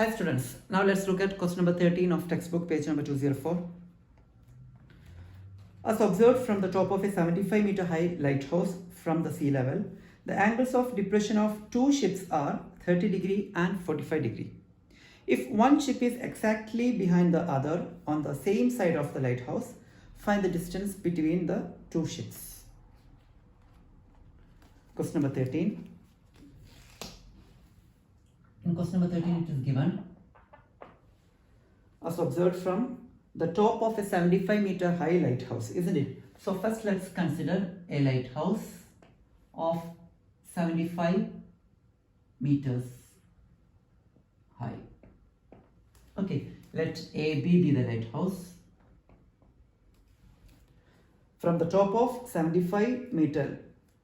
Hi students, now let's look at question number 13 of textbook, page number 204. As observed from the top of a 75-meter high lighthouse from the sea level, the angles of depression of two ships are 30 degree and 45 degree. If one ship is exactly behind the other on the same side of the lighthouse, find the distance between the two ships. Question number 13. In question number 13, it is given as observed from the top of a 75-meter high lighthouse, isn't it? So first let's consider a lighthouse of 75 meters high. Okay, let AB be the lighthouse. From the top of 75-meter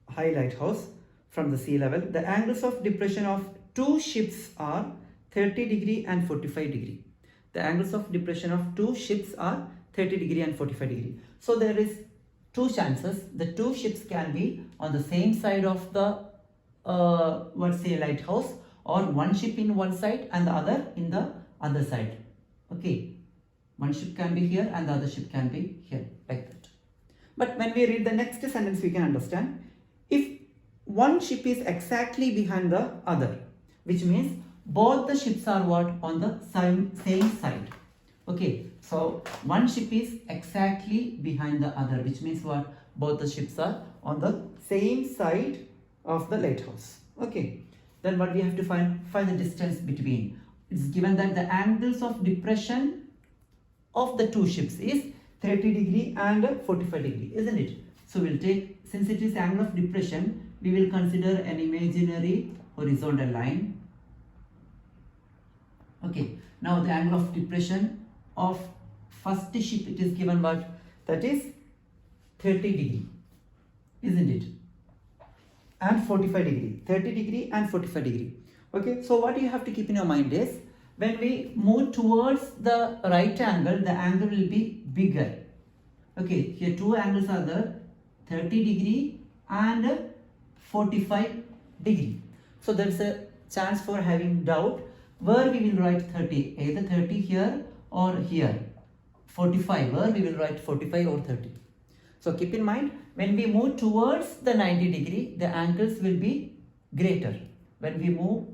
high lighthouse from the sea level, the angles of depression of two ships are 30 degree and 45 degree. The angles of depression of two ships are 30 degree and 45 degree. So there is two chances. The two ships can be on the same side of the lighthouse, or one ship in one side and the other in the other side. Okay, one ship can be here and the other ship can be here, like that. But when we read the next sentence, we can understand if one ship is exactly behind the other, which means both the ships are what? On the same side. Okay, so one ship is exactly behind the other, which means what? Both the ships are on the same side of the lighthouse. Okay, then what we have to find the distance between. It's given that the angles of depression of the two ships is 30 degree and 45 degree, isn't it? So we'll take, since it is angle of depression, we will consider an imaginary horizontal line. Okay, now the angle of depression of first ship, it is given what? That is 30 degree, isn't it? And 45 degree, 30 degree and 45 degree. Okay, so what you have to keep in your mind is, when we move towards the right angle, the angle will be bigger. Okay, here two angles are there, 30 degree and 45 degree. So there is a chance for having doubt where we will write 30, either 30 here or here. 45, where we will write 45 or 30. So keep in mind, when we move towards the 90 degree, the angles will be greater. When we move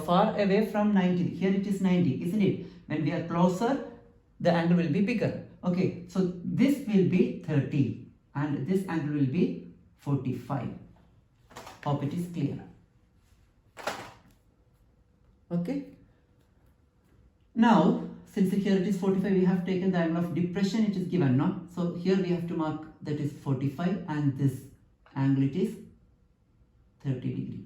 far away from 90, here it is 90, isn't it? When we are closer, the angle will be bigger. Okay, so this will be 30 and this angle will be 45. Hope it is clear. Okay. Now, since here it is 45, we have taken the angle of depression, it is given, no? So here we have to mark that is 45 and this angle it is 30 degree.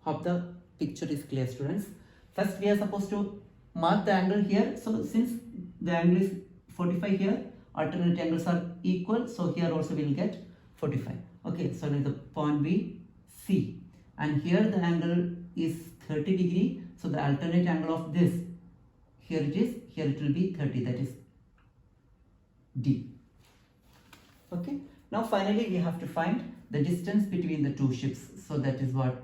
Hope the picture is clear, students. First we are supposed to mark the angle here. So since the angle is 45 here, alternate angles are equal, so here also we will get 45. Okay, so let the point be C, and here the angle is 30 degree, so the alternate angle of this, here it is, here it will be 30, that is D. Okay, now finally we have to find the distance between the two ships. So that is what,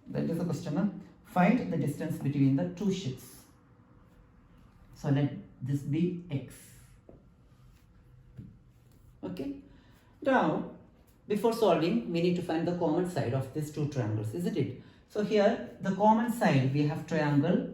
that is the question. Find the distance between the two ships. So let this be X. Okay, now before solving, we need to find the common side of these two triangles, isn't it? So here, the common side, we have triangle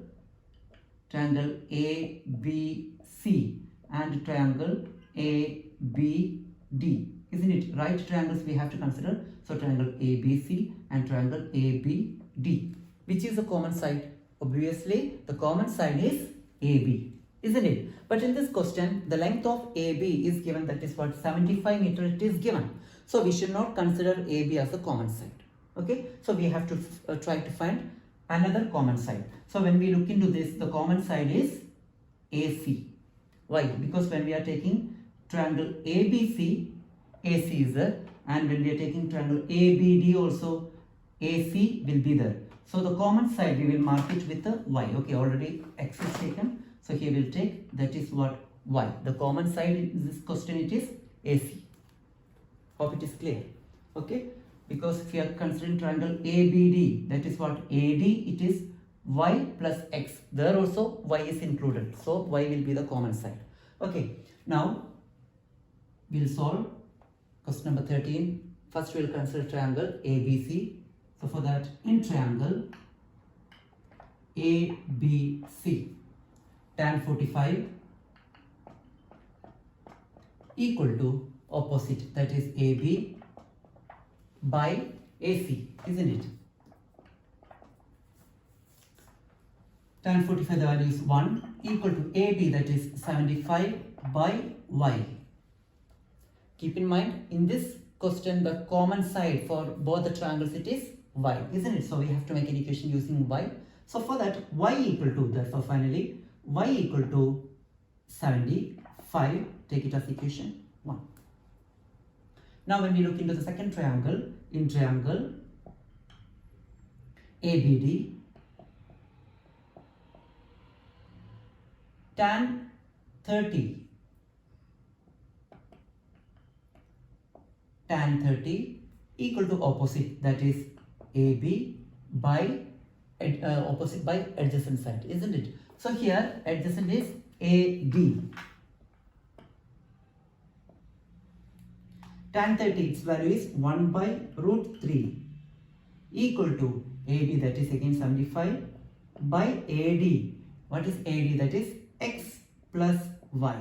ABC and triangle ABD, isn't it? Right triangles we have to consider. So triangle ABC and triangle ABD. Which is the common side? Obviously, the common side is AB, isn't it? But in this question, the length of AB is given, that is what, 75 meters it is given. So we should not consider AB as the common side. Okay, so we have to try to find another common side. So when we look into this, the common side is AC. Why? Because when we are taking triangle ABC, AC is there, and when we are taking triangle ABD also, AC will be there. So the common side we will mark it with the Y. Okay, already X is taken. So here we'll take, that is what, Y. The common side in this question, it is AC. Hope it is clear. Okay, because if we are considering triangle ABD, that is what, AD, it is y plus x. There also y is included, so y will be the common side. Okay, now we'll solve question number 13. First we'll consider triangle ABC. So for that, in triangle ABC, tan 45 equal to opposite, that is AB by AC, isn't it? Tan 45, the value is 1, equal to AB, that is 75 by Y. Keep in mind, in this question, the common side for both the triangles, it is Y, isn't it? So we have to make an equation using Y. So for that, Y equal to, therefore finally, Y equal to 75, take it as equation 1. Now when we look into the second triangle, in triangle ABD, tan 30 equal to opposite, that is AB by opposite by adjacent side, isn't it? So here adjacent is AD. Tan 30, its value is 1 by root 3 equal to AD, that is again 75 by AD. What is AD? That is x plus y.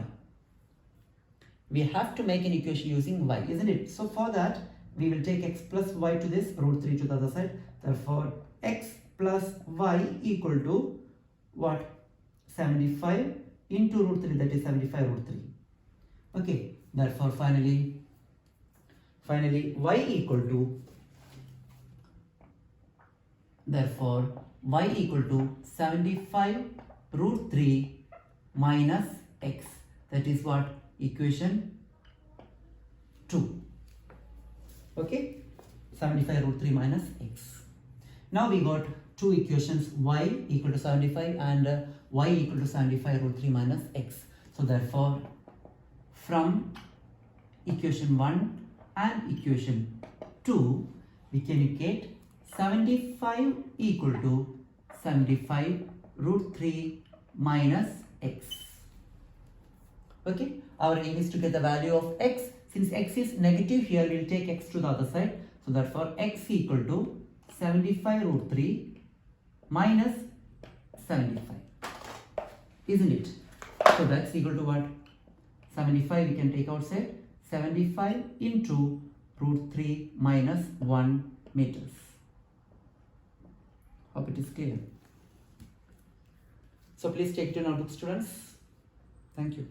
We have to make an equation using y, isn't it? So for that, we will take x plus y to this, root 3 to the other side. Therefore, x plus y equal to what? 75 into root 3, that is 75 root 3. Okay, therefore finally y equal to, therefore y equal to 75 root 3 minus x, that is what? Equation 2. Okay, 75 root 3 minus x. Now we got two equations, y equal to 75 and y equal to 75 root 3 minus x. So therefore from equation 1 and equation 2 we can equate 75 equal to 75 root 3 minus x. Okay, our aim is to get the value of x. Since x is negative, here we will take x to the other side. So therefore x equal to 75 root 3 minus 75, isn't it? So that's equal to what? 75 we can take outside. 75 into root 3 minus 1 meters. Hope it is clear. So please take it to notebook, students. Thank you.